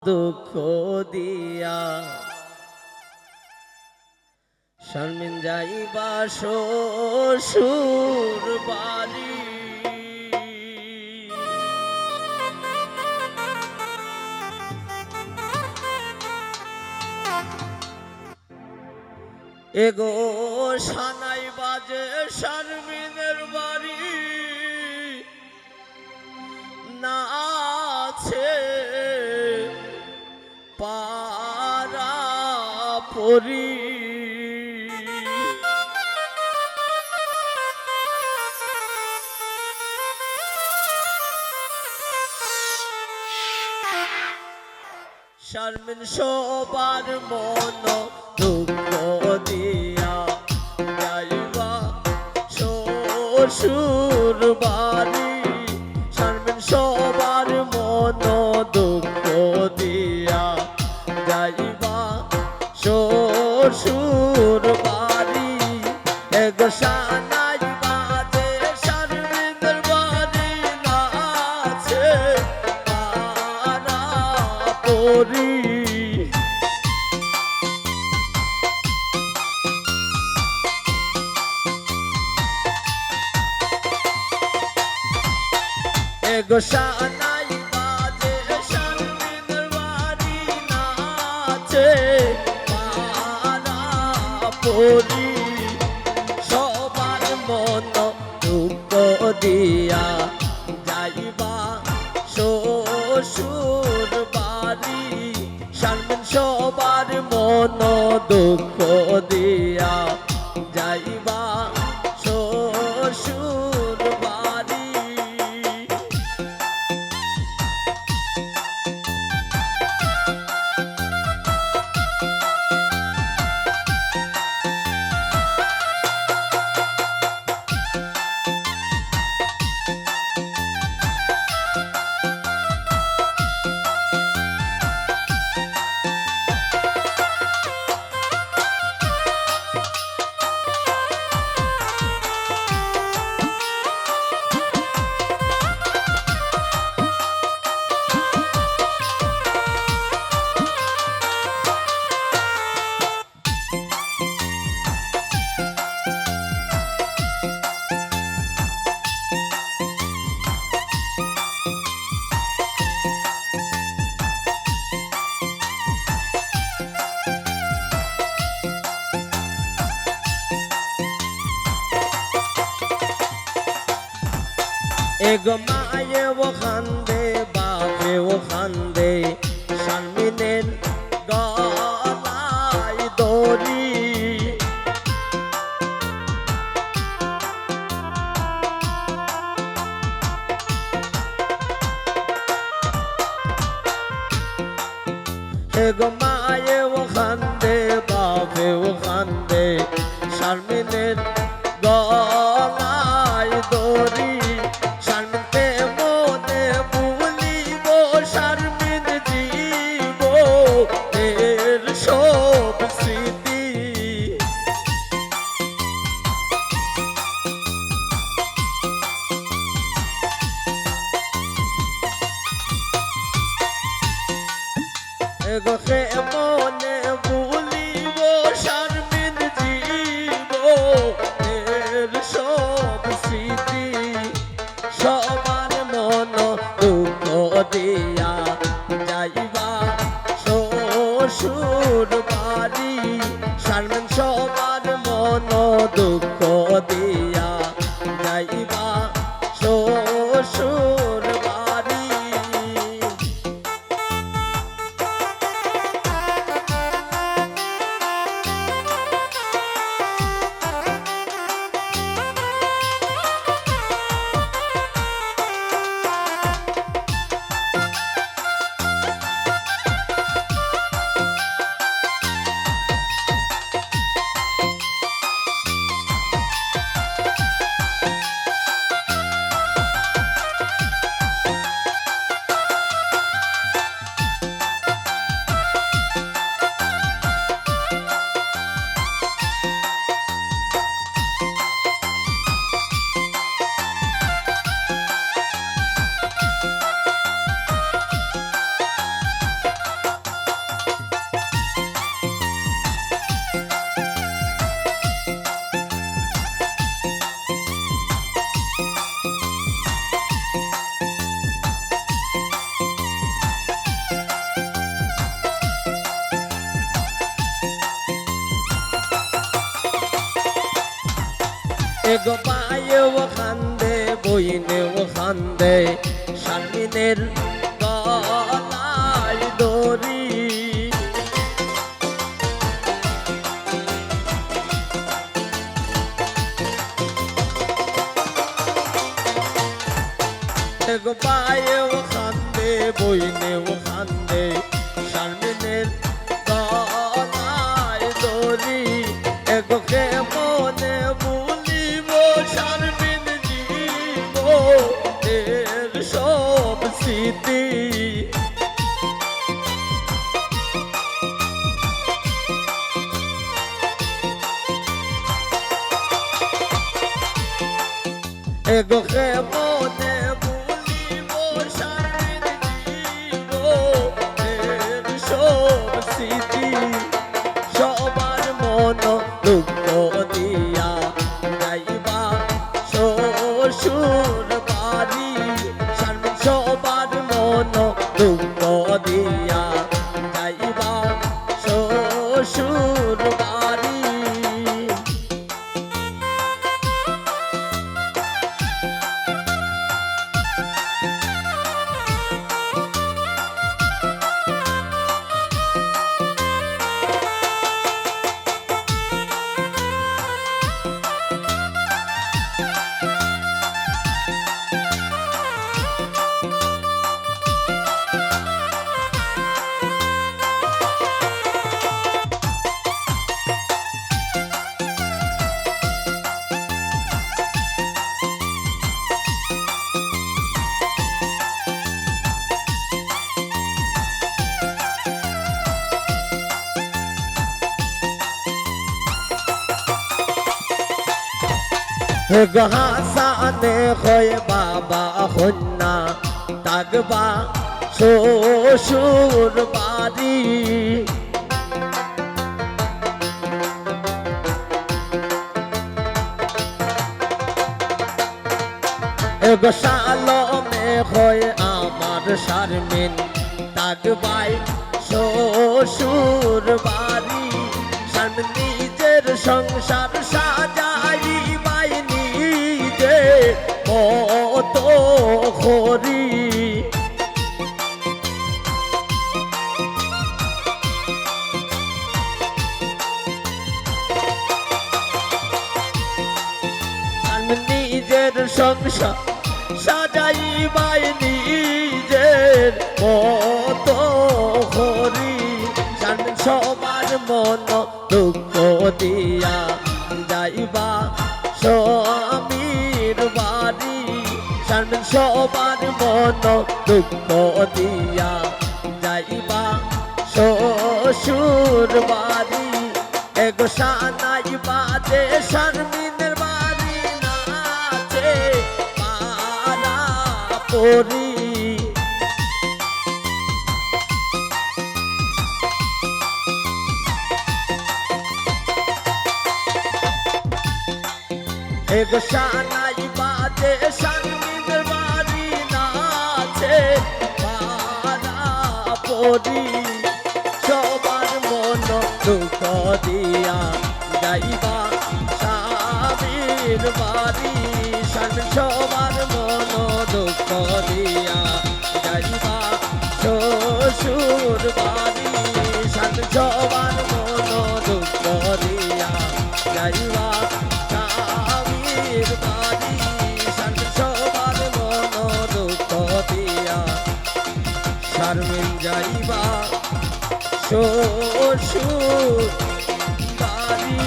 দুঃখ দিয়া শারমিন যাইবা শ্বশুর বাড়ি এগো সানাই বাজে শারমিনের বাড়ি না আছে পারা পরি শারমিন সবার মন দুঃখ দিয়া যাইবা শ্বশুর বাড়ি শারমিন সবার মন দুঃখ দিয়া যাইবা শ্বশুর বাড়ি এগো সানাই বাজে শারমিনের বাড়ি না আছে পারা পরি এগো সানাই বাজে শারমিনের বাড়ি না আছে পারা পরি সবার মন দুঃখ দিয়া যাইবা শ্বশুর বাড়ি শারমিন সবার মন দুঃখ দিয়া যাইবা শ্বশুর বাড়ি এগো মায়ে ও খান্দে বাপে ও খান্দে শারমিনের গলায় দড়ি এগো মায়ে ও খান্দে বাপে ও খান্দে শারমিনের গলায় দড়ি এগো কে মনে ভুলিব শারমিন জীব এর সব স্মৃতি সবার মন দুঃখ দিয়া যাইবা শ্বশুর বাড়ি শারমিন সবার মন দুঃখ দিয়া যাইবা শ্বশুর বাড়ি এগো পায়েও খান্দে বইনেও খান্দে শারমিনের গলায় দড়ি এগো পায়েও খান্দে বইনেও খান্দে শারমিনের গলায় দড়ি এগো কে মনে ভুলিব শারমিন জীবনের সব স্মৃতি এগো কে মনে ভুলিব শারমিন জীবনের সব স্মৃতি সবার মন দুঃখ দিয়া যাইবা শ্বশুর বাড়ি শারমিন সবার মন দুঃখ দিয়া যাইবা শ্বশুর বাড়ি হাসানে হয় বাবা হন্যা তাগবা শ্বশুর বাড়ি এগো সালমে হয় আমার শারমিন তাগবাই শ্বশুর বাড়ি শারমিন নিজের সংসার সাজাইবাই নিজে কত খরি শারমিন নিজের সংসার সাজাইবাই নিজের কত খরি শারমিন সবার মন দুঃখ দিয়া যাইবা স্বামীর বাড়ি শারমিন সবার মন দুঃখ দিয়া যাইবা শ্বশুর বাড়ি এগো সানাই বাজে শারমিনের বাড়ি নাচে পারা পরি এগো সানাই বাজে শারমিনের বাড়ি নাচে পারা পরি সবার মন দুঃখ দিয়া যাইবা স্বামীর বাড়ি শারমিন সবার মন দুঃখ দিয়া যাইবা শ্বশুর বাড়ি শারমিন সবার মন দুঃখ দিয়া যাইবা স্বামীর বাড়ি শারমিন সবার মন দুঃখ দিয়া শারমিন যাইবা শ্বশুর বাড়ি।